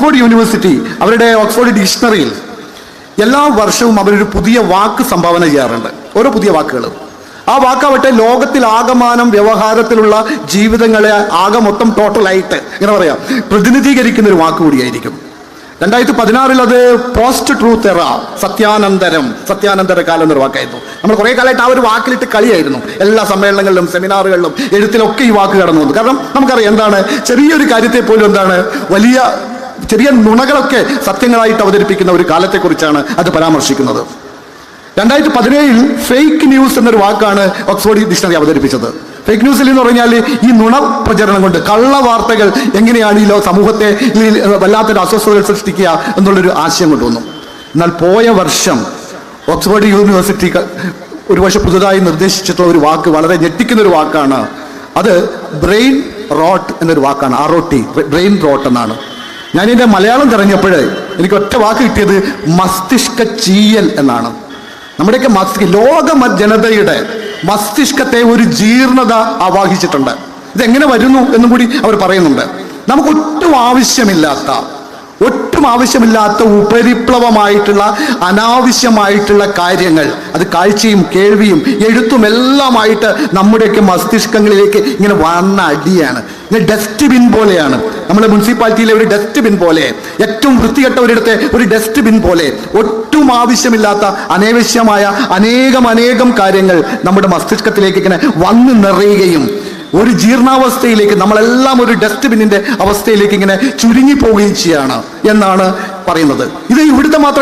Oxford university അവരുടെ Oxford ഡിക്ഷണറിയിൽ എല്ലാ വർഷവും അവരൊരു പുതിയ വാക്ക് സംഭാവന ചെയ്യാറുണ്ട്, ഓരോ പുതിയ വാക്കുകൾ. ആ വാക്കാവട്ടെ ലോകത്തിൽ ആകമാനം വ്യവഹാരത്തിലുള്ള ജീവിതങ്ങളെ ആകെ മൊത്തം ടോട്ടലായിട്ട് ഇങ്ങനെ പറയാം പ്രതിനിധീകരിക്കുന്ന ഒരു വാക്ക് കൂടിയായിരിക്കും. 2016 അത് പോസ്റ്റ് ട്രൂത്ത് എറ, സത്യാനന്തര കാലം എന്നൊരു വാക്കായിരുന്നു. നമ്മൾ കുറേ കാലമായിട്ട് ആ ഒരു വാക്കിലിട്ട് കളിയായിരുന്നു. എല്ലാ സമ്മേളനങ്ങളിലും സെമിനാറുകളിലും എഴുത്തിലൊക്കെ ഈ വാക്ക് കടന്നു വന്നു. കാരണം നമുക്കറിയാം എന്താണ്, ചെറിയൊരു കാര്യത്തെ പോലും എന്താണ് ചെറിയ നുണകളൊക്കെ സത്യങ്ങളായിട്ട് അവതരിപ്പിക്കുന്ന ഒരു കാലത്തെക്കുറിച്ചാണ് അത് പരാമർശിക്കുന്നത്. 2017 ഫേക്ക് ന്യൂസ് എന്നൊരു വാക്കാണ് ഓക്സ്ഫോർഡ് ഡിക്ഷണറി അവതരിപ്പിച്ചത്. ഫേക്ക് ന്യൂസിൽ എന്ന് പറഞ്ഞാൽ ഈ നുണ പ്രചരണം കൊണ്ട് കള്ള വാർത്തകൾ എങ്ങനെയാണ് ഈ സമൂഹത്തെ വല്ലാത്തൊരു അസ്വസ്ഥതകൾ സൃഷ്ടിക്കുക എന്നുള്ളൊരു ആശയം കൊണ്ടുവന്നു. എന്നാൽ പോയ വർഷം ഓക്സ്ഫോർഡ് യൂണിവേഴ്സിറ്റി ഒരു പക്ഷെ പുതുതായി നിർദ്ദേശിച്ചിട്ടുള്ള ഒരു വാക്ക് വളരെ ഞെട്ടിക്കുന്ന ഒരു വാക്കാണ്. അത് ബ്രെയിൻ റോട്ട് എന്നൊരു വാക്കാണ്. ROT, ബ്രെയിൻ റോട്ട് എന്നാണ്. ഞാനിതിൻ്റെ മലയാളം തിരഞ്ഞപ്പോൾ എനിക്ക് ഒറ്റ വാക്ക് കിട്ടിയത് മസ്തിഷ്ക ചീയൽ എന്നാണ്. നമ്മുടെയൊക്കെ ലോക ജനതയുടെ മസ്തിഷ്കത്തെ ഒരു ജീർണത ആവാഹിച്ചിട്ടുണ്ട്. ഇതെങ്ങനെ വരുന്നു എന്നും കൂടി അവർ പറയുന്നുണ്ട്. നമുക്ക് ഒട്ടും ആവശ്യമില്ലാത്ത ഉപരിപ്ലവമായിട്ടുള്ള അനാവശ്യമായിട്ടുള്ള കാര്യങ്ങൾ, അത് കാഴ്ചയും കേൾവിയും എഴുത്തും എല്ലാമായിട്ട് നമ്മുടെയൊക്കെ മസ്തിഷ്കങ്ങളിലേക്ക് ഇങ്ങനെ വന്ന അടിയാണ്. ഇങ്ങനെ ഡസ്റ്റ്ബിൻ പോലെയാണ്. നമ്മുടെ മുനിസിപ്പാലിറ്റിയിലെ ഒരു ഡസ്റ്റ്ബിൻ പോലെ, ഏറ്റവും വൃത്തികെട്ട ഒരിടത്തെ ഒരു ഡസ്റ്റ്ബിൻ പോലെ ഒട്ടും ആവശ്യമില്ലാത്ത അനാവശ്യമായ അനേകം കാര്യങ്ങൾ നമ്മുടെ മസ്തിഷ്കത്തിലേക്ക് ഇങ്ങനെ വന്ന് നിറയുകയും ഒരു ജീർണാവസ്ഥയിലേക്ക് നമ്മളെല്ലാം ഒരു ഡസ്റ്റ്ബിന്നിന്റെ അവസ്ഥയിലേക്ക് ഇങ്ങനെ ചുരുങ്ങിപ്പോവുകയും ചെയ്യാണ് എന്നാണ് പറയുന്നത്. ഇത് ഇവിടുത്തെ മാത്രം